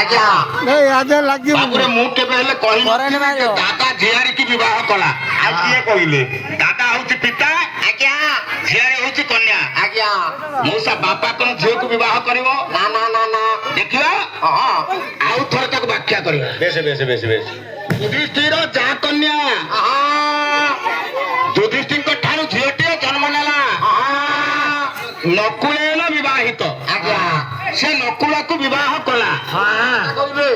ଆଜ୍ଞା ନାଇଁ ଆଜ ଲାଗିବ ବାବୁରେ ମୁଁ କେବେ ହେଲେ କହିଲି ଦାଦା ଝିଆରୀ କି ବିବାହ କଲା ଆଉ କିଏ କହିଲେ ଦାଦା ହଉଛି ପିତା ଆଜ୍ଞା ଝିଆରୀ ହଉଛି କନ୍ୟା ଆଜ୍ଞା ମଉସା ବାପା କଣ ଝିଅକୁ ବିବାହ କରିବ ନା ନା ନା ନା ଦେଖିବା ଆଉ ଥରେ ତାକୁ ବ୍ୟାଖ୍ୟା କରିବା ବେଶ ବେଶ ବେଶ ବେଶ ଯୁଧିଷ୍ଠିର ଯା କନ୍ୟା ଯୁଧିଷ୍ଠିଙ୍କ ଠାରୁ ଝିଅଟିଏ ଜନ୍ମ ନେଲା ନକୁଳେନ ବିବାହିତ ଆଜ୍ଞା ସେ ନକୁଳକୁ ବିବାହ କଲା କହିଲେ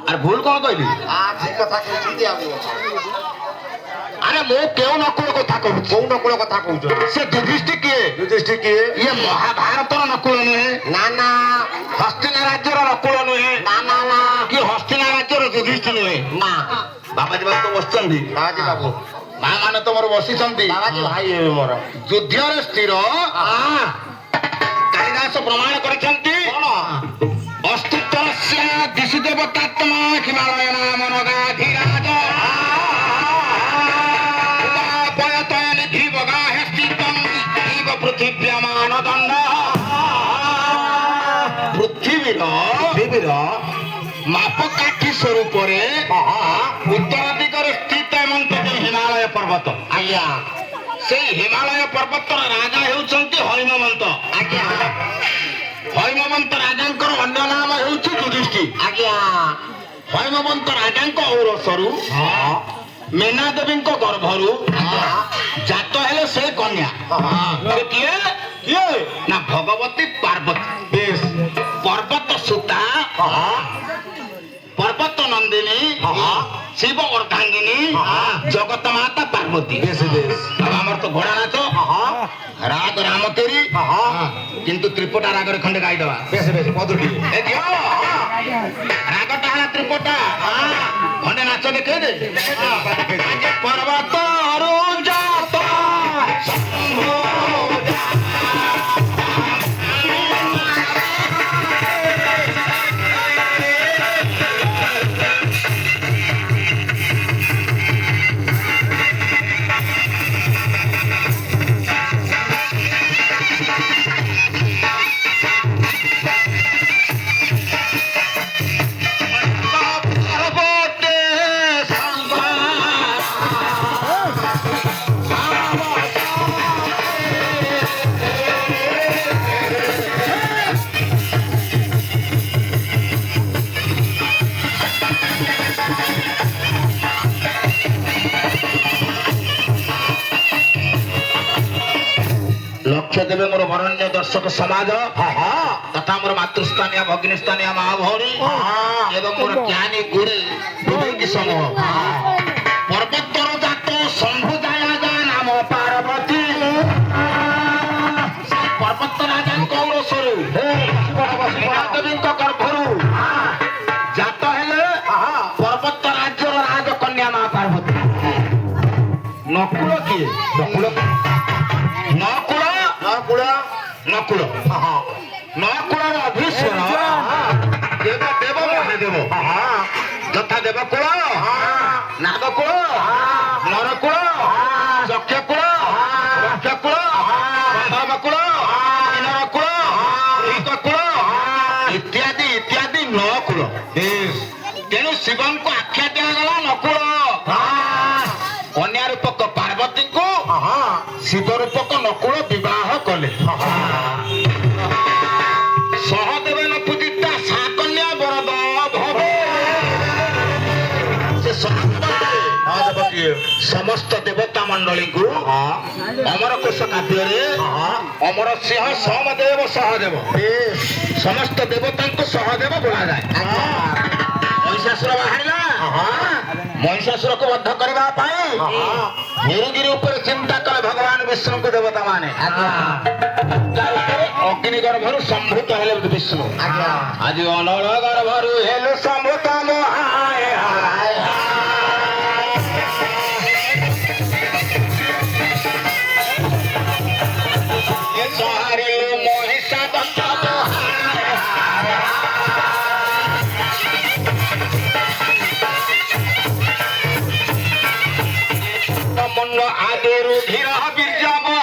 ଆରେ ଭୁଲ କଣ କହିଲି ଠିକ କଥା କହୁଛନ୍ତି ଆରେ ମୁଁ କେଉଁ ନକୁଳ କଥା କହୁଛି କୋଉ ନକୁଳ କଥା କହୁଛ ସେ ଯୁଧିଷ୍ଠି କିଏ ଇଏ ମହାଭାରତର ନକୁଳ ନୁହେଁ ନା ନା ହସ୍ତିନା ରାଜ୍ୟର ନକୁଳ ନୁହେଁ ନା ନା ନା କି ହସ୍ତିନା ରାଜ୍ୟର ଯୁଧିଷ୍ଠି ନୁହେଁ ନା ବାବାଜୀ ବାବୁ ତ ବସିଛନ୍ତି ବାବାଜୀ ବାବୁ ମା ମାନେ ତ ମୋର ବସିଛନ୍ତି ବାବାଜୀ ଭାଇ ମୋର ଯୁଦ୍ଧରେ ସ୍ଥିର କାଳିଦାସ ପ୍ରମାଣ କରିଛନ୍ତି ଅସ୍ତିତ୍ୱସ୍ୟ ଦିଶି ଦେବତାତ୍ମା ହିମାଳୟ ନାମ ନଗାଧିରାଜ ଉପାପୟତୟ ନିଧି ବଗାହେ ସ୍ଥିତଂ ଇବ ପୃଥିବ୍ୟମାନ ଦଣ୍ଡ ପୃଥିବୀର ମାପକାଠି ସ୍ୱରୂପରେ ଉତ୍ତର ଦିଗରେ ସ୍ଥିତ ଏମନ୍ତ ହିମାଳୟ ପର୍ବତ ଆଜ୍ଞା ସେଇ ହିମାଳୟ ପର୍ବତର ରାଜା ହେଉଛନ୍ତି ହୈମବନ୍ତ ଆଜ୍ଞା ହୈମବନ୍ତ ରାଜାଙ୍କର ଅନ୍ୟ ନାମ ହେଉଛି ଯୁଧିଷ୍ଠି ଆଜ୍ଞା ହୈମବନ୍ତ ରାଜାଙ୍କ ଔରସରୁ ମୀନା ଦେବୀଙ୍କ ଗର୍ଭରୁ ଜାତ ହେଲେ ସେ କନ୍ୟା କିଏ କିଏ ନା ଭଗବତୀ ପାର୍ବତୀ ପର୍ବତ ସୂତା ପର୍ବତ ନନ୍ଦିନୀ ଶିବ ଅର୍ଦ୍ଧାଙ୍ଗିନୀ ଜଗତ ମାତା ପାର୍ବତୀ ଆମର ତ ଘୋଡ଼ା ନାଚ ରାଗ ରାମକେରି କିନ୍ତୁ ତ୍ରିପଟା ରାଗରେ ଖଣ୍ଡେ ଗାଇଦବା ବେଶ ବେଶ ମଧୁରୀ ରାଗଟା ହେଲା ତ୍ରିପଟା ଖଣ୍ଡେ ନାଚ ଦେଖେଇ ଦେ ପର୍ବତ ଲକ୍ଷ୍ୟ ଦେବେ ମୋର ବରଣ୍ୟ ଦର୍ଶକ ସମାଜ ତଥା ମୋର ମାତୃସ୍ଥାନୀୟ ଭଗିନୀସ୍ଥାନୀୟ ମା ଭଉଣୀ ଏବଂ ମୋର ଜ୍ଞାନୀ ଗୁରୁ ବିବେକୀ ସମୂହ ପର୍ବତର ଜାତ ଶମ୍ଭୁ ଜାୟା ନାମ ପାର୍ବତୀ ପର୍ବତ ରାଜାଙ୍କ ଔରସରୁ ଦେବୀଙ୍କ ଗର୍ଭରୁ ଜାତ ହେଲେ ପର୍ବତ ରାଜ୍ୟର ରାଜକନ୍ୟା ମା ପାର୍ବତୀ ନକୁଳ କିଏ ନକୁଳ ନକୁଳର ଅଧୀଶ୍ୱର ଦେବ ମହାଦେବ ଯଥା ଦେବକୁଳ ନାଗକୁଳ ନରକୁଳ ଯକ୍ଷକୁଳ ରକ୍ଷକୁଳ ବାଧବକୁଳ କିନ୍ନରକୁଳ ଈକକୁଳ ଇତ୍ୟାଦି ଇତ୍ୟାଦି ନକୁଳ ତେଣୁ ଶିବଙ୍କୁ ଆଖ୍ୟା ଦିଆଗଲା ନକୁଳ କନ୍ୟା ରୂପକ ପାର୍ବତୀଙ୍କୁ ଶିବ ରୂପକ ନକୁଳ ବିବାହ କଲେ ସହଦେବନ ପୂଜିତା ସାକନ୍ୟା ବରଦ ଭବେ ସେ ସମସ୍ତ ଦେବତା ମଣ୍ଡଳୀଙ୍କୁ ଅମର କୋଶ କାବ୍ୟରେ ଅମର ସିଂହ ସୋମଦେବ ସହଦେବ ସମସ୍ତ ଦେବତାଙ୍କୁ ସହଦେବ ବୋଳାଯାଏ ମହିଷାସୁର ବାହାରିଲା ମହିଷାସୁରକୁ ବଦ୍ଧ କରିବା ପାଇଁ ନିରୁଗିରି ଉପରେ ଚିନ୍ତା କଲେ ଭଗବାନ ବିଷ୍ଣୁଙ୍କୁ ଦେବତା ମାନେ ଅଗ୍ନି ଗର୍ଭରୁ ସମ୍ଭୂତ ହେଲେ ବିଷ୍ଣୁ ଆଜି ଅନଳ ଗର୍ଭରୁ ହେଲେ ସମ୍ଭୂତ ମହିଷା ମୁଣ୍ଡ ଆଦିରୁ ଧୀର ବୀର୍ଯ୍ୟ